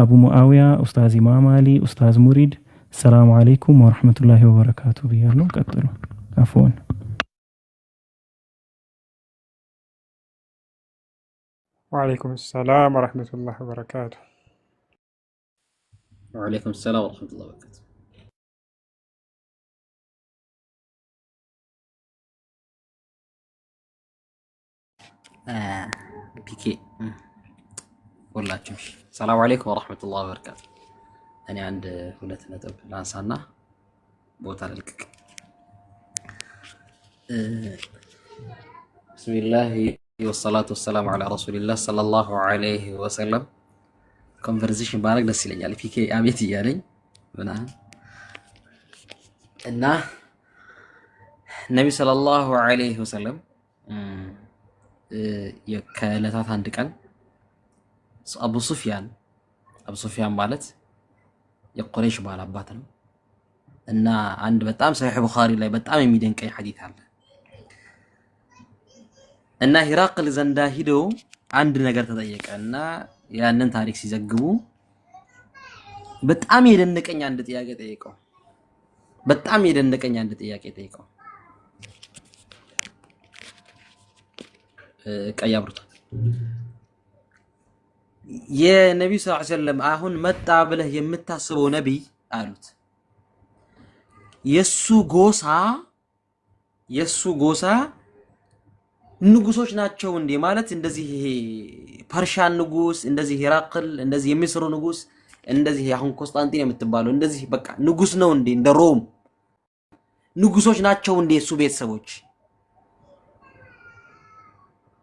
أبو معاوية أستاذ إمام علي أستاذ مريد السلام عليكم ورحمة الله وبركاته بيرلو قتلوا عفوا وعليكم السلام ورحمة الله وبركاته. وعليكم السلام ورحمة الله وبركاته. بيكي والله تمشي. السلام عليكم ورحمة الله وبركاته. أنا عند هولة نتب لانسانا بوتا للكك. بسم الله والصلاة والسلام على رسول الله صلى الله عليه وسلم. conversation بارك دس لي يعني بيكي أبيتي يعني بنا إنه النبي صلى الله عليه وسلم ከዕለታት አንድ ቀን አቡ ሱፊያን ማለት የቁረይሽ ባላባት ነው እና አንድ በጣም ሰሒህ ቡኻሪ ላይ በጣም የሚደንቀኝ ሐዲስ አለ እና ሂራቅል ዘንዳ ሂዶ አንድ ነገር ተጠየቀ እና ያንን ታሪክ ሲዘግቡ በጣም የደነቀኝ አንድ ጥያቄ ጠየቀው ቀይ አብሩታ የነብዩ ሰለላሁ ዐለይሂ ወሰለም አሁን መጣ ብለህ የምታስበው ነብይ አሉት የሱ ጎሳ ንጉሶች ናቸው እንዴ ማለት እንደዚህ ፐርሻን ንጉስ እንደዚህ ሂራቅል እንደዚህ የሚስሩ ንጉስ እንደዚህ አሁን ኮንስታንቲን የምትባለው እንደዚህ በቃ ንጉስ ነው እንዴ እንደ ሮም ንጉሶች ናቸው እንዴ እሱ ቤተሰቦች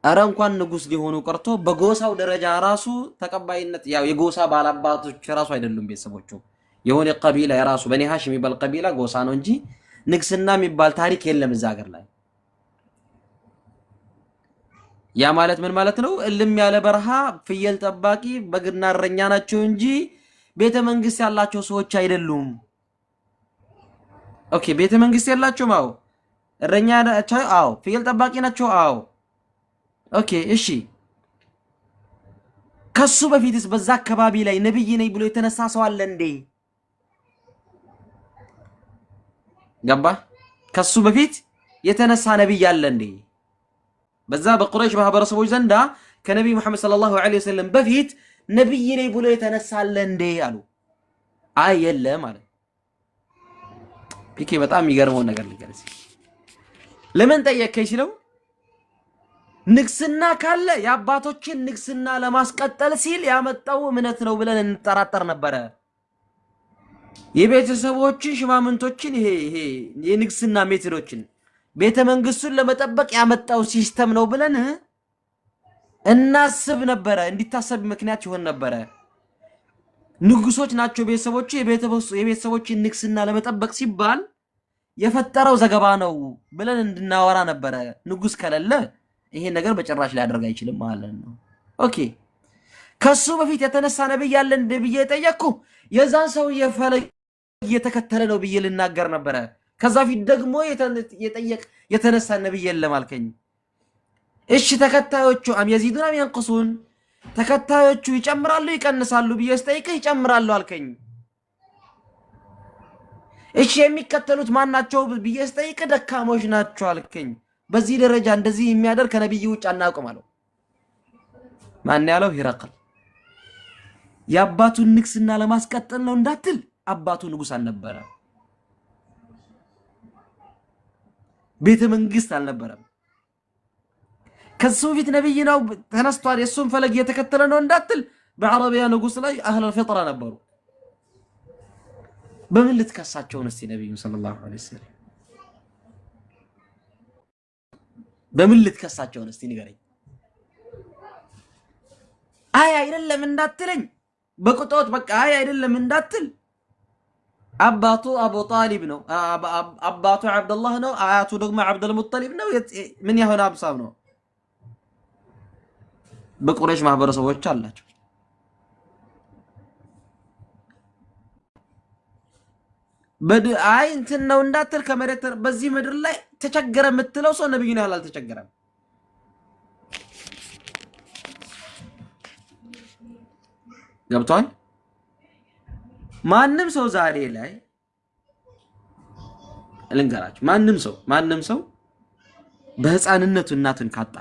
አረ እንኳን ንጉስ ሊሆኑ ቀርቶ በጎሳው ደረጃ ራሱ ተቀባይነት ያው የጎሳ ባላባቶች ራሱ አይደሉም ቤተሰቦቹ የሆነ ቀቢላ የራሱ በኒ ሃሽም የሚባል ቀቢላ ጎሳ ነው እንጂ ንግስና የሚባል ታሪክ የለም እዛ ሀገር ላይ ያ ማለት ምን ማለት ነው እልም ያለ በረሃ ፍየል ጠባቂ በግና እረኛ ናቸው እንጂ ቤተ መንግስት ያላቸው ሰዎች አይደሉም ኦኬ ቤተ መንግስት ያላቸው ማው እረኛ ናቸው አው ፍየል ጠባቂ ናቸው አው ኦኬ እሺ ከሱ በፊትስ በዛ አካባቢ ላይ ነብይ ነኝ ብሎ የተነሳ ሰው አለ እንዴ ገባ ከሱ በፊት የተነሳ ነብይ አለ እንዴ በዛ በቁረይሽ ማህበረሰቦች ዘንዳ ከነብይ መሐመድ ሰለላሁ ዐለይሂ ወሰለም በፊት ነብይ ነኝ ብሎ የተነሳ አለ እንዴ አሉ አይ የለም ማለት ፒኬ በጣም የሚገርመው ነገር ልንገርህ ለምን ጠየቀኝ ሲለው ንግስና ካለ የአባቶችን ንግስና ለማስቀጠል ሲል ያመጣው እምነት ነው ብለን እንጠራጠር ነበር የቤተሰቦችን ሽማምንቶችን ይሄ የንግስና ሜትዶችን ቤተ መንግስቱን ለመጠበቅ ያመጣው ሲስተም ነው ብለን እናስብ ነበር እንዲታሰብ ምክንያት ይሆን ነበር ንጉሶች ናቸው ቤተሰቦቹ የቤተሰቦችን ንግስና ለመጠበቅ ሲባል የፈጠረው ዘገባ ነው ብለን እንድናወራ ነበር ንጉስ ከሌለ ይሄ ነገር በጭራሽ ሊያደርግ አይችልም ማለት ነው ኦኬ ከሱ በፊት የተነሳ ነብይ ያለ እንደ ብዬ ጠየቅኩ የዛን ሰው የፈለግ እየተከተለ ነው ብዬ ልናገር ነበር ከዛ ፊት ደግሞ የተነሳ ነብይ የለም አልከኝ እሺ ተከታዮቹ አም የዚዱና የሚንقصون ተከታዮቹ ይጨምራሉ ይቀንሳሉ ብዬ ስጠይቅህ ይጨምራሉ አልከኝ እሺ የሚከተሉት ማን ናቸው ብዬ ስጠይቅህ ደካሞች ናቸው አልከኝ በዚህ ደረጃ እንደዚህ የሚያደርግ ከነብዩ ውጭ አናውቅም አለው ማን ያለው ሂራቅል የአባቱን ንግስና ለማስቀጠል ነው እንዳትል አባቱ ንጉስ አልነበረ ቤተ መንግስት አልነበረም ከሱ ፊት ነብይ ነው ተነስቷል የሱን ፈለግ እየተከተለ ነው እንዳትል በአረቢያ ንጉስ ላይ አህለ الفطره ነበሩ በምን ልትከሳቸው ነው እስቲ ነብዩ ሰለላሁ ዐለይሂ ወሰለም በምን ልትከሳቸው ነው እስቲ ንገረኝ አይ አይደለም እንዳትለኝ በቁጣት በቃ አይ አይደለም እንዳትል አባቱ አቡ ጣሊብ ነው አባቱ አብዱላህ ነው አያቱ ደግሞ አብዱል ሙጠሊብ ነው ምን ያሆነ አብሳም ነው በቁረይሽ ማህበረሰቦች አላቸው አይ እንትን ነው እንዳትል ከመሬት በዚህ ምድር ላይ ተቸገረ የምትለው ሰው ነብዩ ነው ያላል ተቸገረም ገብቷል? ማንም ሰው ዛሬ ላይ ልንገራችሁ፣ ማንም ሰው በህፃንነቱ እናቱን ካጣ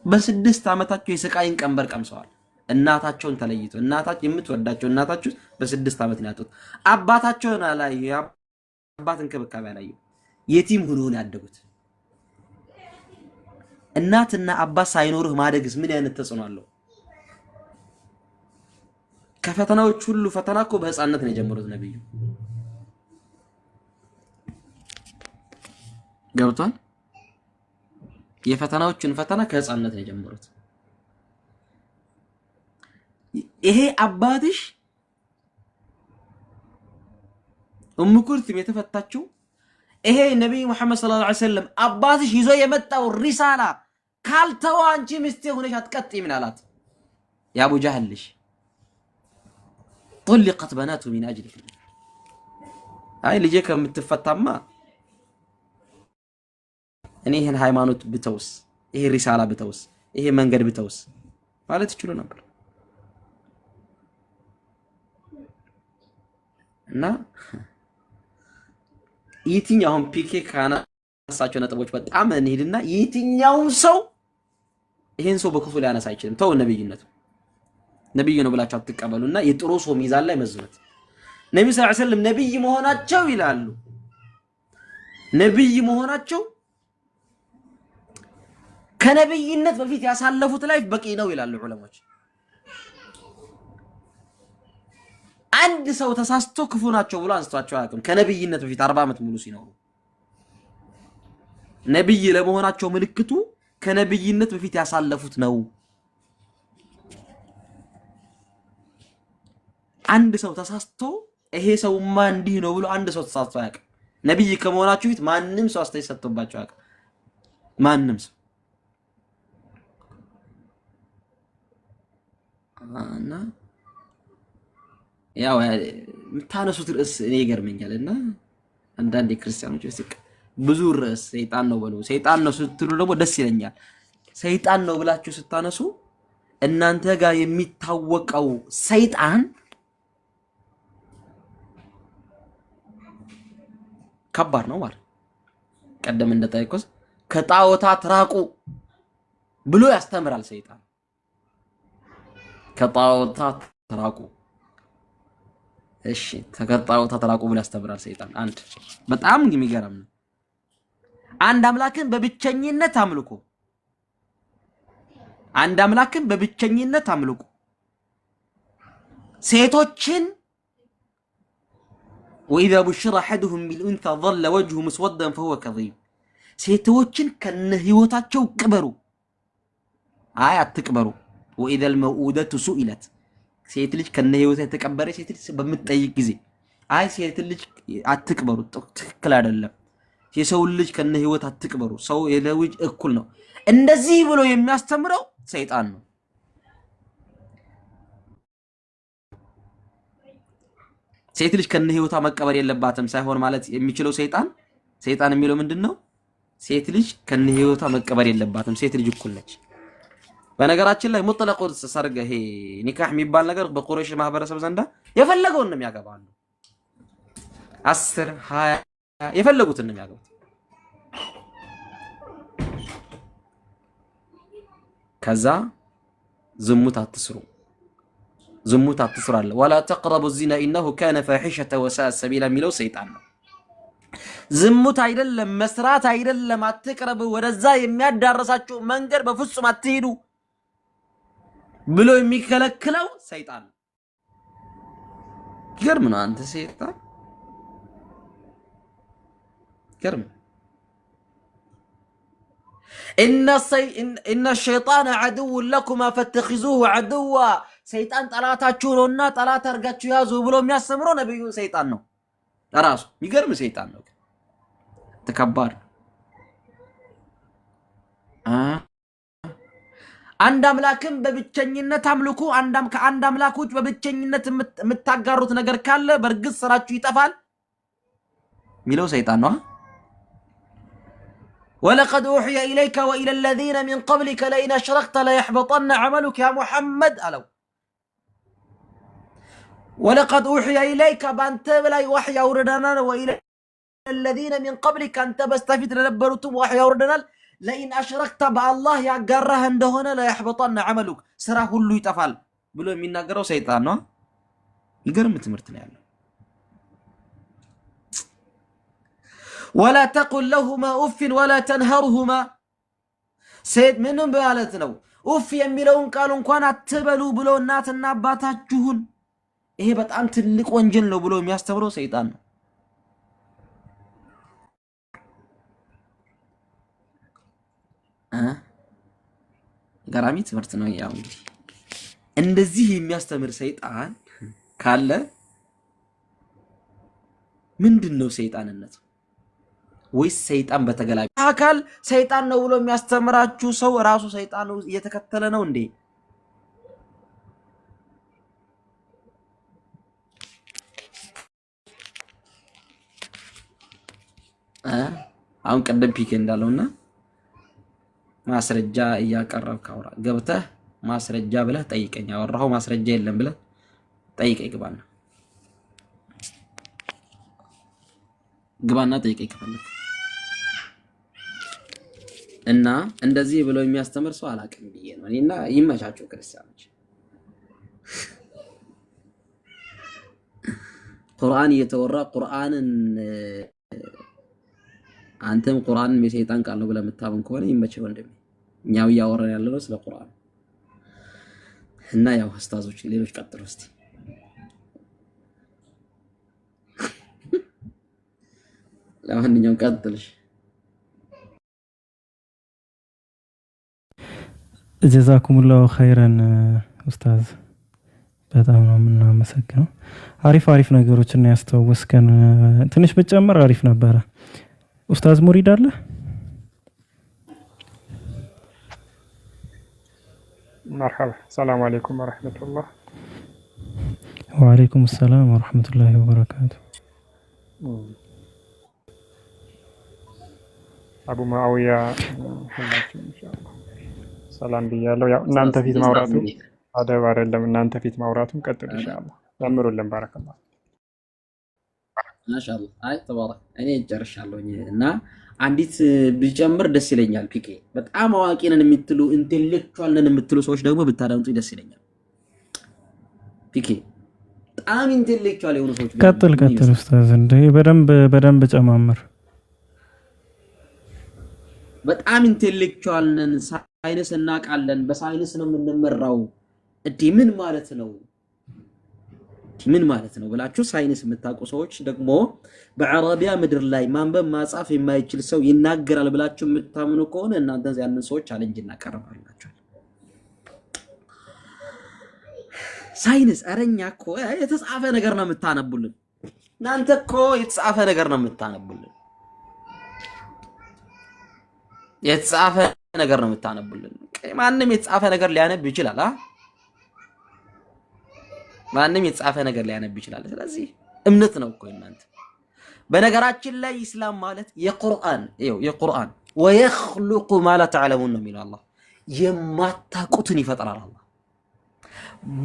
በ6 ዓመታቸው የስቃይን ቀንበር ቀምሰዋል። እናታቸውን ተለይቶ እናታቸው የምትወዳቸው እናታቸው በ6 ዓመት ነው ያጡት። አባታቸውን አላዩ፣ አባት እንክብካቤ አላዩ፣ የቲም ሆነው ያደጉት። እናትና አባት ሳይኖርህ ማደግስ ምን አይነት ተጽዕኖ አለው? ከፈተናዎች ሁሉ ፈተና እኮ በህፃንነት ነው የጀመሩት ነብዩ። ገብቷል? የፈተናዎችን ፈተና ከህፃንነት ነው የጀመሩት። ይሄ አባትሽ ኡሙ ኩልሱም የተፈታችው ይሄ ነብዩ መሐመድ ሰለላሁ ዐለይሂ ወሰለም አባትሽ ይዞ የመጣው ሪሳላ ካልተዋ አንቺ ሚስቴ ሆነሽ አትቀጥይም አላት። ያ አቡ ጀህልሽ طلقت بناته من اجلك አይ ልጄ ከምትፈታማ እኔ ይሄን ሃይማኖት ብተውስ፣ ይሄ ሪሳላ ብተውስ፣ ይሄ መንገድ ብተውስ ማለት ይችሉ ነበር። እና የትኛውም ፒኬ ካነሳቸው ነጥቦች በጣም እንሂድና የትኛውም ሰው ይሄን ሰው በክፉ ሊያነሳ አይችልም። ተው ነብዩ ነው ብላችሁ አትቀበሉና የጥሩ ሰው ሚዛን ላይ መዝኑት። ነብዩ ሰለላሁ ዐለይሂ ወሰለም ነብይ መሆናቸው ይላሉ፣ ነብይ መሆናቸው ከነብይነት በፊት ያሳለፉት ላይፍ በቂ ነው ይላሉ ዑለሞች። አንድ ሰው ተሳስቶ ክፉ ናቸው ብሎ አንስቷቸው አያውቅም። ከነብይነት በፊት 40 ዓመት ሙሉ ሲኖሩ ነብይ ለመሆናቸው ምልክቱ ከነብይነት በፊት ያሳለፉት ነው። አንድ ሰው ተሳስቶ ይሄ ሰውማ እንዲህ ነው ብሎ አንድ ሰው ተሳስቶ አያውቅም። ነብይ ከመሆናቸው በፊት ማንም ሰው አስተያየት ሰጥቶባቸው አያውቅም። ማንም ሰው እና ያው የምታነሱት ርዕስ እኔ ይገርመኛልና አንዳንድ ክርስቲያኖች ብዙ ርዕስ ሰይጣን ነው በሉ፣ ሰይጣን ነው ስትሉ ደግሞ ደስ ይለኛል። ሰይጣን ነው ብላችሁ ስታነሱ እናንተ ጋር የሚታወቀው ሰይጣን ከባድ ነው ማለት ቀደም እንደጠየቁት ከጣዖታት ራቁ ብሎ ያስተምራል ሰይጣን። ከጣዖታት ራቁ፣ እሺ ከጣዖታት ራቁ ብሎ ያስተምራል ሰይጣን። አንድ በጣም የሚገርም ነው። አንድ አምላክን በብቸኝነት አምልኩ፣ አንድ አምላክን በብቸኝነት አምልኩ። ሴቶችን وإذا بشر أحدهم بالأنثى ظل وجهه مسودا فهو كظيم ሴቶችን ከነህይወታቸው ቅበሩ፣ አይ አትቅበሩ። وإذا الموءودة سئلت ሴት ልጅ ከነህይወቷ የተቀበረ ሴት ልጅ በምትጠይቅ ጊዜ አይ ሴት ልጅ አትቅበሩ፣ ትክክል አይደለም። የሰው ልጅ ከነህይወት አትቅበሩ፣ ሰው የልጅ እኩል ነው። እንደዚህ ብሎ የሚያስተምረው ሰይጣን ነው። ሴት ልጅ ከነህይወቷ መቀበር የለባትም ሳይሆን ማለት የሚችለው ሰይጣን የሚለው ምንድነው? ሴት ልጅ ከነህይወቷ መቀበር የለባትም፣ ሴት ልጅ እኩል ነች። በነገራችን ላይ ሙጥለቁ ሰርግ ይሄ ኒካህ የሚባል ነገር በቁረይሽ ማህበረሰብ ዘንዳ የፈለገውን ነው የሚያገባሉ። 10 20 የፈለጉትን ነው የሚያገቡት። ከዛ ዝሙት አትስሩ አለ። ወላ ተቅረቡ ዚና ኢነሁ ካነ ፋሒሸተ ወሳአ ሰቢላ የሚለው ሰይጣን ነው። ዝሙት አይደለም መስራት አይደለም አትቅረቡ፣ ወደዛ የሚያዳርሳችሁ መንገድ በፍጹም አትሄዱ ብሎ የሚከለክለው ሰይጣን ነው። ገርም ነው አንተ ሰይጣን ገርም። ኢነ ሸይጣነ ዐዱው ለኩማ ፈተኺዙሁ ዐዱዋ ሰይጣን ጠላታችሁ ነውና ጠላት አድርጋችሁ ያዙ ብሎ የሚያስተምረው ነብዩ ሰይጣን ነው ራሱ። የሚገርም ሰይጣን ነው። ተከባር አንድ አምላክን በብቸኝነት አምልኩ። ከአንድ አምላክ ውጭ በብቸኝነት የምታጋሩት ነገር ካለ በእርግጥ ስራችሁ ይጠፋል ሚለው ሰይጣን ነው። ወለቀድ ኡሕየ ኢለይከ ወኢለ ለዚነ ሚን ቀብሊከ ለኢን አሽረክተ ለየሕበጠነ ዐመሉከ ያ ሙሐመድ አለው። ወለቀድ ኡሕየ ኢለይከ በአንተ በላይ ወሕይ አውርደናል፣ ወኢለ الذين من قبلك أنت بستفيد لنبرتم وحي أوردنا لئن أشركت بالله يقرها عندهن لا يحبطن عملك سرا كله يتفعل بلو من نقرأ سيطان نو يقرم تمرتنا يعني. ولا تقل لهما أف ولا تنهرهما سيد منهم بهالتنا أف يميلون قالوا كان اتبلوا بلو النات النباتات جهون إيه بتأم تلك وانجل لو بلو يستمروا سيطان ገራሚ ትምህርት ነው። ያው እንግዲህ እንደዚህ የሚያስተምር ሰይጣን ካለ ምንድነው ሰይጣንነት? ወይስ ሰይጣን በተገላቢ አካል ሰይጣን ነው ብሎ የሚያስተምራችሁ ሰው ራሱ ሰይጣን ነው እየተከተለ ነው እንዴ? አሁን ቀደም ፒክ እንዳለውና ማስረጃ እያቀረብክ አውራ ገብተህ ማስረጃ ብለህ ጠይቀኝ። አወራው ማስረጃ የለም ብለህ ጠይቀኝ። ግባና ጠይቀኝ ከፈለክ እና እንደዚህ ብሎ የሚያስተምር ሰው አላውቅም ብዬ ነው እኔና ይመቻቸው ክርስቲያኖች። ቁርአን እየተወራ ቁርአንን አንተም ቁርአንን የሰይጣን ቃል ነው ብለህ የምታምን ከሆነ ይመችህ ወንድሜ። እኛው እያወራን ያለነው ስለ ቁርአን እና ያው ኡስታዞች ሌሎች ቀጥሉ እስቲ። ለማንኛውም ቀጥልሽ። ጀዛኩሙላሁ ኸይረን ኡስታዝ፣ በጣም ነው የምናመሰግነው። አሪፍ ነገሮችን ያስተዋወስከን። ትንሽ ብጨምር አሪፍ ነበረ። ኡስታዝ ሙሪድ አለ? መርሐባ። ሰላም አለይኩም ወራህመቱላህ። ወአለይኩም ሰላም ወራህመቱላሂ ወበረካቱ። አቡ ማውያ ሁላችሁ ኢንሻአላህ ሰላም ብያለሁ። ያው እናንተ ፊት ማውራቱ አደብ አይደለም። እናንተ ፊት ማውራቱን ቀጥሉ ኢንሻአላህ። ዘምሩልን። ባረከላህ ማሻአላህ። አይ ተባረክ። እኔ ጨርሻለሁኝ እና አንዲት ቢጨምር ደስ ይለኛል። ፒኬ በጣም አዋቂ ነን የምትሉ ኢንተሌክቹዋል ነን የምትሉ ሰዎች ደግሞ ብታዳምጡ ደስ ይለኛል። ፒኬ በጣም ኢንተሌክቹዋል የሆኑ ሰዎች ቀጥል ኡስታዝ፣ እንደ በደንብ ጨማምር። በጣም ኢንተሌክቹዋል ነን፣ ሳይንስ እናውቃለን፣ በሳይንስ ነው የምንመራው። ምን ማለት ነው? ምን ማለት ነው ብላችሁ ሳይንስ የምታውቁ ሰዎች ደግሞ በአረቢያ ምድር ላይ ማንበብ ማጻፍ የማይችል ሰው ይናገራል ብላችሁ የምታምኑ ከሆነ እናንተ ያንን ሰዎች ቻሌንጅ እናቀርባላችኋል። ሳይንስ አረኛ እኮ የተጻፈ ነገር ነው የምታነቡልን። እናንተ እኮ የተጻፈ ነገር ነው የምታነቡልን። የተጻፈ ነገር ነው የምታነቡልን። ማንም የተጻፈ ነገር ሊያነብ ይችላል። ማንም የተጻፈ ነገር ሊያነብ ይችላል። ስለዚህ እምነት ነው እኮ እናንተ። በነገራችን ላይ ኢስላም ማለት የቁርአን ወየኽሉቁ ማ ላ ተዕለሙን ነው የሚለው አላህ። የማታውቁትን ይፈጥራል አላህ።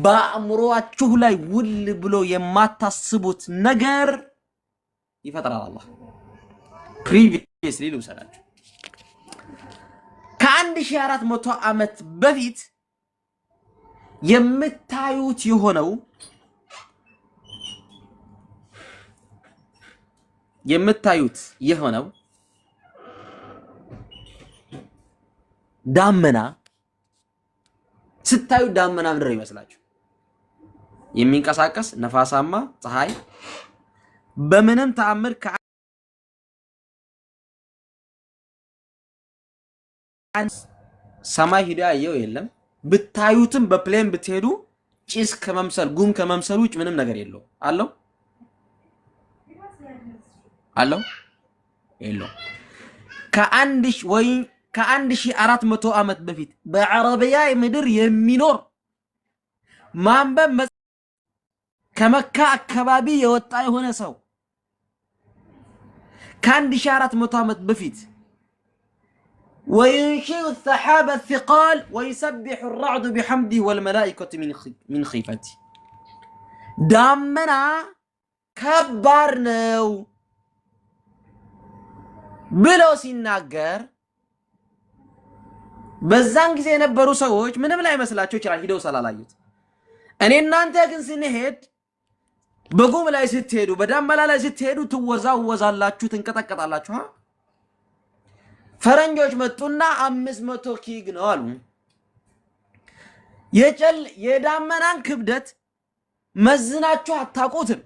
በአእምሮአችሁ ላይ ውል ብሎ የማታስቡት ነገር ይፈጥራል አላህ። ፕሪቪየስሊ ልውሰዳችሁ። ከ1400 ዓመት በፊት የምታዩት የሆነው ዳመና ስታዩ ዳመና ምንድነው ይመስላችሁ? የሚንቀሳቀስ ነፋሳማ ፀሐይ በምንም ተአምር ሰማይ ሂዳ ያየው የለም። ብታዩትም በፕሌን ብትሄዱ ጭስ ከመምሰል ጉም ከመምሰል ውጭ ምንም ነገር የለው። አለው የለው። ከ1400 ዓመት በፊት በአረቢያ ምድር የሚኖር ማንበብ ከመካ አካባቢ የወጣ የሆነ ሰው ከ1400 ዓመት በፊት وينشئ السحاب الثقال ويسبح الرعد بحمده والملائكة من خيفته ዳመና ከባድ ነው ብሎ ሲናገር በዛን ጊዜ የነበሩ ሰዎች ምንም ላይ መስላቸው ይችላል ሂደው ስላላዩት። እኔ እናንተ ግን ስንሄድ በጉም ላይ ስትሄዱ በዳመና ላይ ስትሄዱ ትወዛወዛላችሁ፣ ትንቀጠቀጣላችሁ። ፈረንጆች መጡና 500 ኪግ ነው አሉ። የዳመናን ክብደት መዝናችሁ አታቁትም፣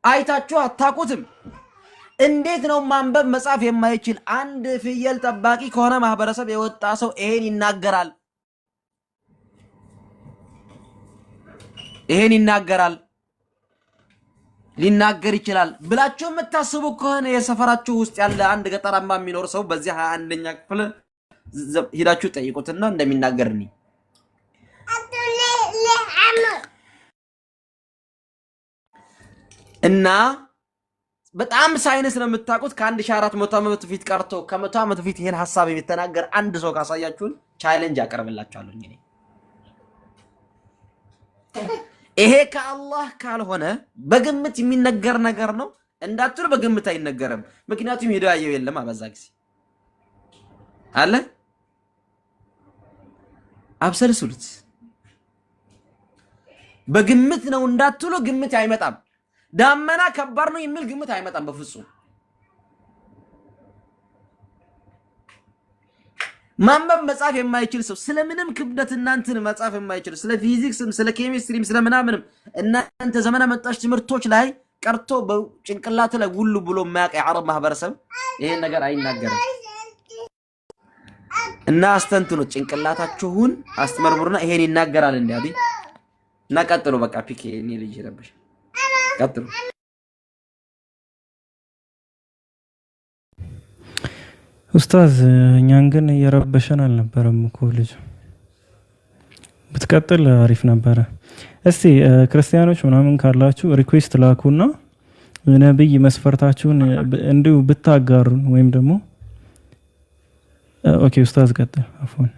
አይታችሁ አታቁትም። እንዴት ነው ማንበብ መጻፍ የማይችል አንድ ፍየል ጠባቂ ከሆነ ማህበረሰብ የወጣ ሰው ይሄን ይናገራል? ይሄን ይናገራል ሊናገር ይችላል ብላችሁ የምታስቡ ከሆነ የሰፈራችሁ ውስጥ ያለ አንድ ገጠራማ የሚኖር ሰው በዚህ 21ኛ ክፍል ሄዳችሁ ጠይቁትና እንደሚናገርኒ እና በጣም ሳይንስ ነው የምታውቁት። ከ1400 ዓመት በፊት ቀርቶ ከ100 ዓመት በፊት ይሄን ሐሳብ የሚተናገር አንድ ሰው ካሳያችሁን ቻሌንጅ አቀርብላችኋለሁ። ይሄ ከአላህ ካልሆነ በግምት የሚነገር ነገር ነው እንዳትሉ፣ በግምት አይነገርም። ምክንያቱም ሄዶ ያየው የለም በዛ ጊዜ አለ። አብሰልሱሉት። በግምት ነው እንዳትሉ፣ ግምት አይመጣም። ዳመና ከባድ ነው የሚል ግምት አይመጣም በፍጹም። ማንበብ መጻፍ የማይችል ሰው ስለምንም ክብደት እናንተን መጻፍ የማይችል ስለ ፊዚክስም ስለ ኬሚስትሪም ስለምናምንም እናንተ ዘመን አመጣሽ ትምህርቶች ላይ ቀርቶ በጭንቅላት ላይ ሁሉ ብሎ የማያውቅ የዓረብ ማህበረሰብ ይሄን ነገር አይናገርም። እና አስተንትኑት፣ ጭንቅላታችሁን አስተመርምሩና ይሄን ይናገራል እንዴ እና ቀጥሉ። በቃ ፒኬ እኔ ልጅ ረበሽ ቀጥሉ። ኡስታዝ እኛን ግን እየረበሸን አልነበረም እኮ ልጅ ብትቀጥል አሪፍ ነበረ። እስቲ ክርስቲያኖች ምናምን ካላችሁ ሪኩዌስት ላኩና ነብይ መስፈርታችሁን እንዲሁ ብታጋሩን ወይም ደግሞ ኦኬ ኡስታዝ ቀጥል። አፎን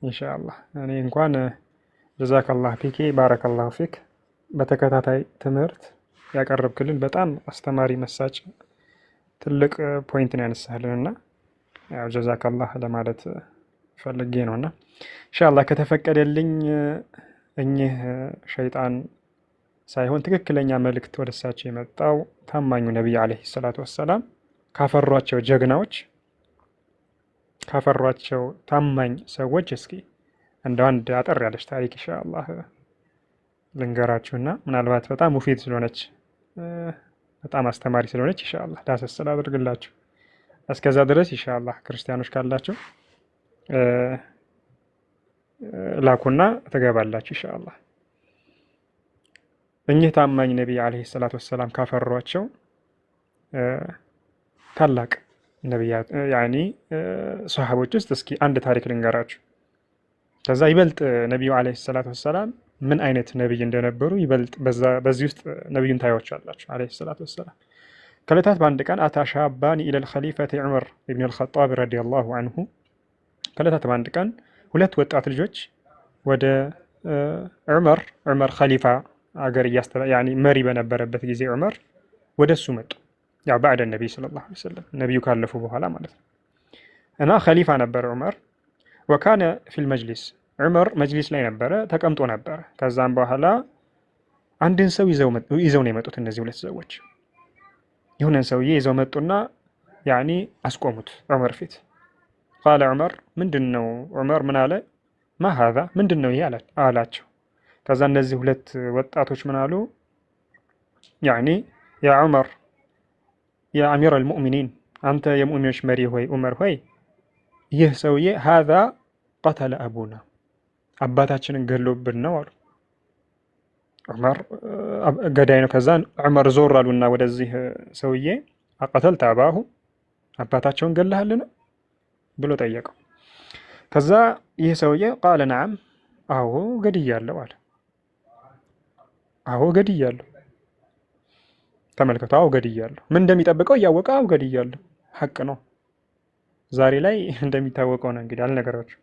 ኢንሻአላህ እኔ እንኳን ጀዛከላህ ፊኪ ባረከላሁ ፊክ በተከታታይ ትምህርት ያቀረብክልን በጣም አስተማሪ መሳጭ ትልቅ ፖይንት ነው ያነሳህልንና ያው ጀዛከላህ ለማለት ፈልጌ ነውና ኢንሻአላህ ከተፈቀደልኝ እኚህ ሸይጣን ሳይሆን ትክክለኛ መልእክት ወደሳቸው የመጣው ታማኙ ነብይ አለይሂ ሰላቱ ወሰላም ካፈሯቸው ጀግናዎች ካፈሯቸው ታማኝ ሰዎች እስኪ እንደ አንድ አጠር ያለች ታሪክ ኢንሻአላህ ልንገራችሁና ምናልባት በጣም ሙፊድ ስለሆነች በጣም አስተማሪ ስለሆነች ኢንሻአላህ ዳሰስ አድርግላችሁ። እስከዛ ድረስ ኢንሻአላህ ክርስቲያኖች ካላችሁ ላኩና ተገባላችሁ ኢንሻአላህ። እኚህ ታማኝ ነብይ አለይሂ ሰላቱ ወሰላም ካፈሯቸው ታላቅ ነብያት ያኒ ሷሃቦች ውስጥ እስኪ አንድ ታሪክ ልንገራችሁ። ከዛ ይበልጥ ነብዩ አለይሂ ሰላቱ ወሰላም ምን አይነት ነብይ እንደነበሩ ይበልጥ በዚህ ውስጥ ነብዩን ታዩዋቸዋላችሁ አለይሂ ሰላቱ ወሰላም። ከለታት በአንድ ቀን አታሻባኒ ኢለል ኸሊፈቲ ዑመር ኢብኑ አልኸጣብ ረዲየላሁ ዐንሁ። ከለታት በአንድ ቀን ሁለት ወጣት ልጆች ወደ ዑመር ኸሊፋ አገር ያኒ መሪ በነበረበት ጊዜ ዑመር ወደሱ መጡ። ያው ባዕደ ነብይ ሰለላሁ ዐለይሂ ወሰለም ነብዩ ካለፉ በኋላ ማለት ነው። እና ኸሊፋ ነበር ዑመር። ወካነ ፊል መጅሊስ ዑመር መጅሊስ ላይ ነበረ ተቀምጦ ነበረ። ከዛም በኋላ አንድን ሰው ይዘው ነው የመጡት እነዚህ ሁለት ሰዎች። የሆነን ሰውዬ ይዘው መጡና ያኒ አስቆሙት ዑመር ፊት። ቃለ ዑመር ምንድነው? ዑመር ምን አለ? ማ ሃዛ ምንድነው ይሄ አላቸው። ከዛ እነዚህ ሁለት ወጣቶች ምን አሉ? ያኒ ያ ዑመር ያ አሚር አልሙእሚኒን አንተ የሙእሚኖች መሪ ሆይ ዑመር ሆይ ይህ ሰውዬ ሃዛ ቀተለ አቡና አባታችንን ገሎብን ነው አሉ። ዑመር ገዳይ ነው። ከዛ ዑመር ዞር አሉና ወደዚህ ሰውዬ አቀተልተ አባሁ አባታቸውን ገለሃልን ብሎ ጠየቀው። ከዛ ይህ ሰውዬ ቃለ ነዓም አዎ ገድያለሁ አለ። አዎ ገድያለሁ። ተመልከቱ፣ አዎ ገድያለሁ። ምን እንደሚጠብቀው እያወቀ አዎ ገድያለሁ። ሐቅ ነው። ዛሬ ላይ እንደሚታወቀው ነው እንግዲህ አልነገራችሁ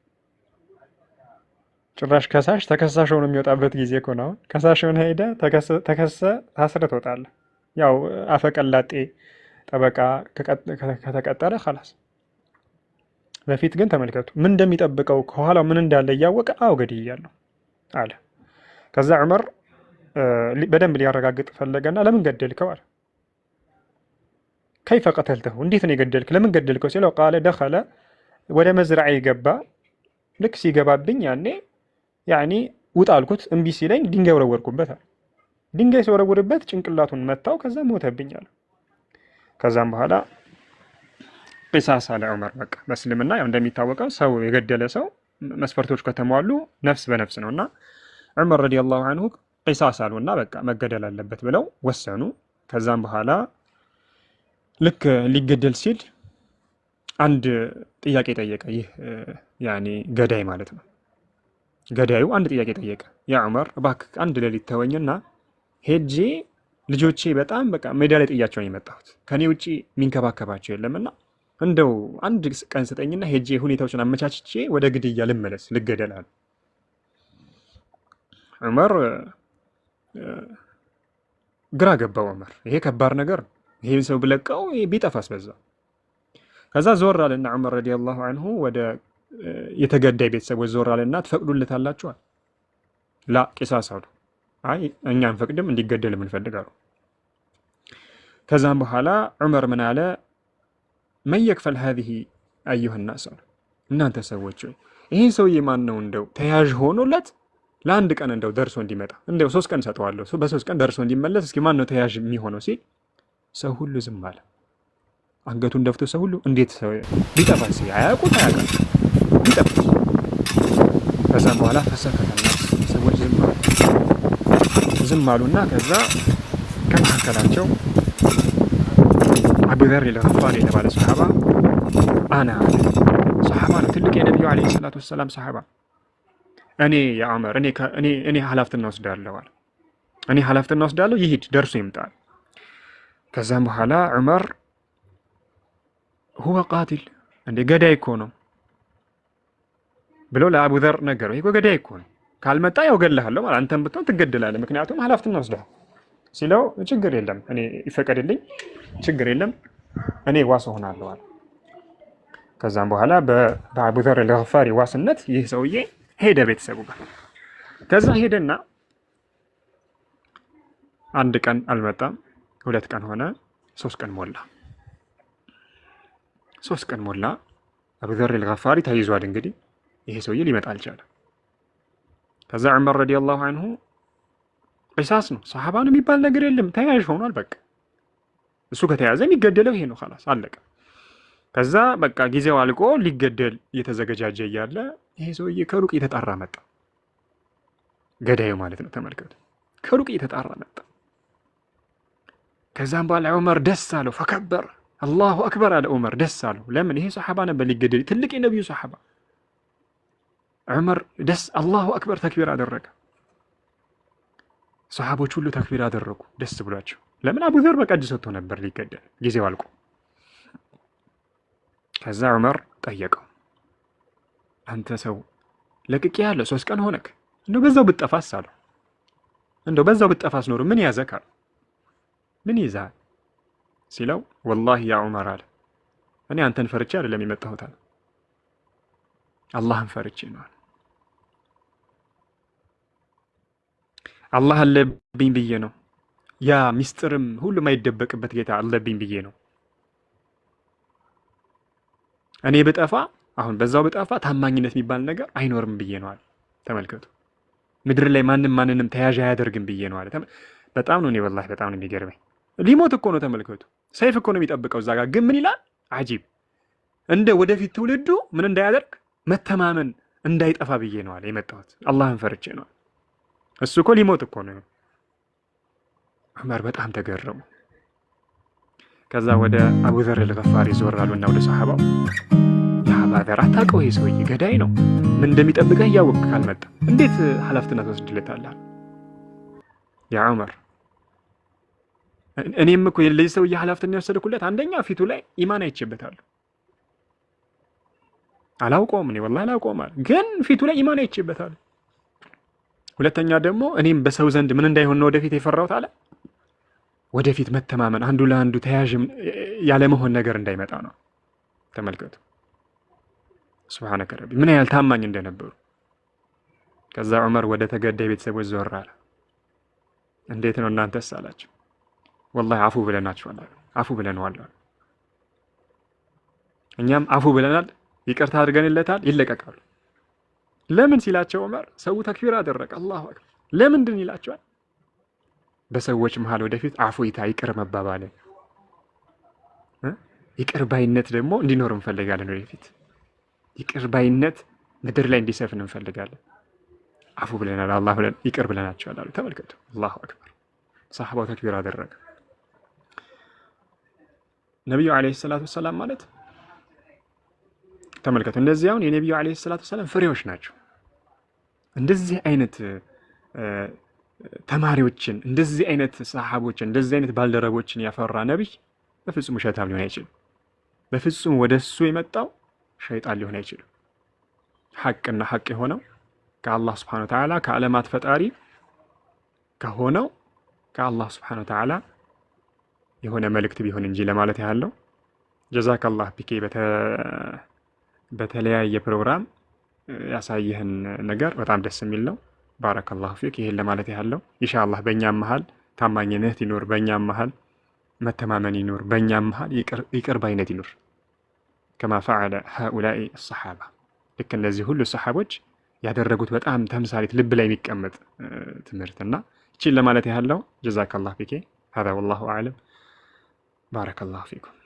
ጭራሽ ከሳሽ ተከሳሽ ሆኖ የሚወጣበት ጊዜ እኮ ነው። ከሳሽ ሆነ ሄደ ተከሰ ታስረ ትወጣለህ። ያው አፈቀላጤ ጠበቃ ከተቀጠረ خلاص። በፊት ግን ተመልከቱ ምን እንደሚጠብቀው ከኋላው ምን እንዳለ እያወቀ አው ገድያለሁ አለ። ከዛ ዑመር በደንብ ሊያረጋግጥ ፈለገና ለምን ገደልከው አለ። كيف قتلته እንዴት ነው የገደልክ ለምን ገደልከው ሲለው قال دخل ወደ መዝራዒ ገባ። ልክ ሲገባብኝ ያኔ ያኒ ውጣ አልኩት እምቢ ሲለኝ ድንጋይ ወረወርኩበት አለ። ድንጋይ ሲወረወርበት ጭንቅላቱን መታው ከዛ ሞተብኝ አለ። ከዛም በኋላ ቂሳስ አለ ዑመር። በቃ በእስልምና ያው እንደሚታወቀው ሰው የገደለ ሰው መስፈርቶች ከተሟሉ ነፍስ በነፍስ ነውና ዑመር ረዲየላሁ ዐንሁ ቂሳስ አሉና በቃ መገደል አለበት ብለው ወሰኑ። ከዛም በኋላ ልክ ሊገደል ሲል አንድ ጥያቄ ጠየቀ። ይህ ያኒ ገዳይ ማለት ነው። ገዳዩ አንድ ጥያቄ ጠየቀ። ያ ዑመር እባክህ አንድ ሌሊት ተወኝና ሄጄ ልጆቼ በጣም በቃ ሜዳ ላይ ጥያቸው ነው የመጣሁት ከኔ ውጪ የሚንከባከባቸው የለምና እንደው አንድ ቀን ስጠኝና ሄጄ ሁኔታዎችን አመቻችቼ ወደ ግድያ ልመለስ ልገደላል። ዑመር ግራ ገባው። ዑመር ይሄ ከባድ ነገር ይሄን ሰው ብለቀው ቢጠፋስ በዛ። ከዛ ዞር አለና ዑመር ረዲየላሁ ዐንሁ ወደ የተገዳይ ቤተሰቦች ዞር አለና ትፈቅዱልታላችኋል? ላ ቂሳስ አሉ። አይ እኛ አንፈቅድም እንዲገደል የምንፈልጋለው። ከዛም በኋላ ዑመር ምን አለ من يكفل هذه أيها الناس እናንተ ሰዎች ይሄን ሰውዬ ማን ነው እንደው ተያዥ ሆኖለት ለአንድ ቀን እንደው ደርሶ እንዲመጣ እንደው 3 ቀን ሰጠዋለሁ በ3 ቀን ደርሶ እንዲመለስ እስኪ ማን ነው ተያዥ የሚሆነው ሲል ሰው ሁሉ ዝም አለ። አንገቱን ደፍቶ ሰው ሁሉ እንዴት ሰው ቢጠፋስ ያያቁት አያውቁት ቢጠፋስ። ከዛም በኋላ ፈሰከተና ሰዎች ዝም አሉና ከዛ ከመካከላቸው አቡ ዘር አልገፋሪ የተባለ ሰሃባ አና ሰሃባ ነው ትልቅ የነብዩ አለይሂ ሰላቱ ወሰለም ሰሃባ እኔ ያ ዑመር እኔ ሐላፍትና ወስዳለሁ አለ። እኔ ሐላፍትና ወስዳለሁ ይሂድ ደርሶ ይምጣል። ከዛም በኋላ ዑመር هو قاتل እንደ ገዳይ እኮ ነው ብሎ ለአቡ ዘር ነገረው። ይሄ ገዳይ እኮ ነው ካልመጣ ያው ገለሃለሁ ማለት አንተም ብትሆን ትገደላለህ ምክንያቱም ሐላፍትና ወስዳለሁ ሲለው ችግር የለም እኔ ይፈቀድልኝ ችግር የለም እኔ ዋስ ሆናለሁ አለ። ከዛም በኋላ በአቡ ዘር አልገፋሪ ዋስነት ይህ ሰውዬ ሄደ ቤተሰቡ ጋር። ከዛ ሄደና አንድ ቀን አልመጣም 2 ቀን ሆነ 3 ቀን ሞላ 3 ቀን ሞላ። አቡ ዘር አልገፋሪ ተይዟል። እንግዲህ ይሄ ሰውዬ ሊመጣ አልቻለም። ከዛ ዑመር ረዲየላሁ ዐንሁ ቂሳስ ነው ሰሃባ ነው የሚባል ነገር የለም ተያዥ ሆኗል። በቃ እሱ ከተያዘ የሚገደለው ይሄ ነው خلاص አለቀ። ከዛ በቃ ጊዜው አልቆ ሊገደል እየተዘገጃጀ እያለ ይሄ ሰውዬ ከሩቅ እየተጣራ መጣ። ገዳዩ ማለት ነው። ተመልከቱ ከሩቅ እየተጣራ መጣ። ከዛም በኋላ ዑመር ደስ አለው ፈከበር አላሁ አክበር አለ። ዑመር ደስ አለው። ለምን ይሄ ሰሃባ ነበር ሊገደል ትልቅ የነብዩ ሰሃባ። ዑመር ደስ አላሁ አክበር ተክቢር አደረገ። ሰሃቦች ሁሉ ተክቢር አደረጉ ደስ ብሏቸው። ለምን አቡ ዘር በቀጅ ሰጥቶ ነበር ሊገደል ጊዜው አልቆ። ከዛ ዑመር ጠየቀው አንተ ሰው ለቅቄ ያለ 3 ቀን ሆነክ እንደው በዛው ብትጠፋስ አለው። እንደው በዛው ብትጠፋስ ኖሮ ምን ያዘክ አለ። ምን ይዛል ሲለው ወላሂ ያ ዑመር አለ እኔ አንተን ፈርቼ አይደለም የመጣሁት አለ አላህን ፈርቼ ነው አለ። አላህ አለብኝ ብዬ ነው ያ ሚስጥርም ሁሉ የማይደበቅበት ጌታ አለብኝ ብዬ ነው። እኔ ብጠፋ አሁን በዛው ብጠፋ ታማኝነት የሚባል ነገር አይኖርም ብዬ ነው አለ። ተመልከቱ ምድር ላይ ማንንም ተያዥ አያደርግም ብዬ ነው አለ። በጣም ነው እኔ ወላሂ በጣም ነው የሚገርመኝ። ሊሞት እኮ ነው ተመልከቱ ሰይፍ እኮ ነው የሚጠብቀው እዛ ጋር ግን ምን ይላል አጂብ እንደ ወደፊት ትውልዱ ምን እንዳያደርግ መተማመን እንዳይጠፋ ብዬ ነው አለ የመጣሁት አላህን ፈርቼ ነው። እሱ እኮ ሊሞት እኮ ነው። ዑመር በጣም ተገረሙ። ከዛ ወደ አቡ ዘር አልገፋሪ ዞር አሉና ወደ ሰሃባው ያ አቡ ዘር አታውቀው ይሄ ሰውዬ ገዳይ ነው ምን እንደሚጠብቀህ እያወቅህ ካልመጣ እንዴት ሐላፍትና ትወስድለታለህ? ያ ዑመር እኔም እኮ ለዚህ ሰውዬ ሐላፍትና የወሰድኩለት አንደኛ ፊቱ ላይ ኢማን አይቼበታለሁ። አላውቀውም እኔ ወላሂ አላውቀውም ግን ፊቱ ላይ ኢማን አይቼበታለሁ። ሁለተኛ ደግሞ እኔም በሰው ዘንድ ምን እንዳይሆን ነው ወደፊት የፈራሁት አለ። ወደፊት መተማመን አንዱ ለአንዱ ተያዥ ያለመሆን ነገር እንዳይመጣ ነው። ተመልከቱ ሱብሃነከ ረቢ ምን ያህል ታማኝ እንደነበሩ። ከዛ ዑመር ወደ ተገዳይ ቤተሰቦች ዞር አለ። እንዴት ነው እናንተስ አላቸው። ወላሂ አፉ ብለናቸዋል፣ አፉ ብለነዋል። እኛም አፉ ብለናል፣ ይቅርታ አድርገንለታል፣ ይለቀቃሉ። ለምን ሲላቸው ዑመር ሰው ተክቢር አደረገ፣ አላሁ አክበር። ለምንድን ይላቸዋል? በሰዎች መሃል ወደፊት አፉይታ ይቅር መባባልን ይቅር ባይነት ደግሞ እንዲኖር እንፈልጋለን። ወደፊት ይቅር ባይነት ምድር ላይ እንዲሰፍን እንፈልጋለን። አፉ ብለናል፣ አላህ ብለን ይቅር ብለናቸዋል አሉ። ተመልከቱ፣ አላሁ አክበር። ሰሐባው ተክቢር አደረገ። ነብዩ አለይሂ ሰላቱ ሰላም ማለት ተመልከቱ፣ እነዚህ አሁን የነብዩ አለይሂ ሰላቱ ሰላም ፍሬዎች ናቸው። እንደዚህ አይነት ተማሪዎችን፣ እንደዚህ አይነት ሰሐቦችን፣ እንደዚህ አይነት ባልደረቦችን ያፈራ ነብይ በፍጹም ውሸታም ሊሆን አይችልም። በፍጹም ወደሱ የመጣው ሸይጣን ሊሆን አይችልም። ሐቅና ሐቅ የሆነው ከአላህ Subhanahu Wa Ta'ala ከዓለማት ፈጣሪ ከሆነው ከአላህ Subhanahu Wa Ta'ala የሆነ መልእክት ቢሆን እንጂ ለማለት ያለው። ጀዛከላህ ቢኬ በተለያየ ፕሮግራም ያሳየህን ነገር በጣም ደስ የሚል ነው። ባረከላሁ ፊክ። ይሄን ለማለት ያለው ኢንሻአላህ በእኛም መሃል ታማኝነት ይኖር፣ በእኛም መሃል መተማመን ይኖር፣ በእኛም መሃል ይቅር ባይነት ይኖር። ከማ ፈዐለ ሃኡላኢ الصحابة ልክ እነዚህ ሁሉ ሰሐቦች ያደረጉት በጣም ተምሳሌት ልብ ላይ የሚቀመጥ ትምህርትና እቺን ለማለት ያለው። ጀዛከላህ ቢኬ هذا والله أعلم. بارك الله فيكم.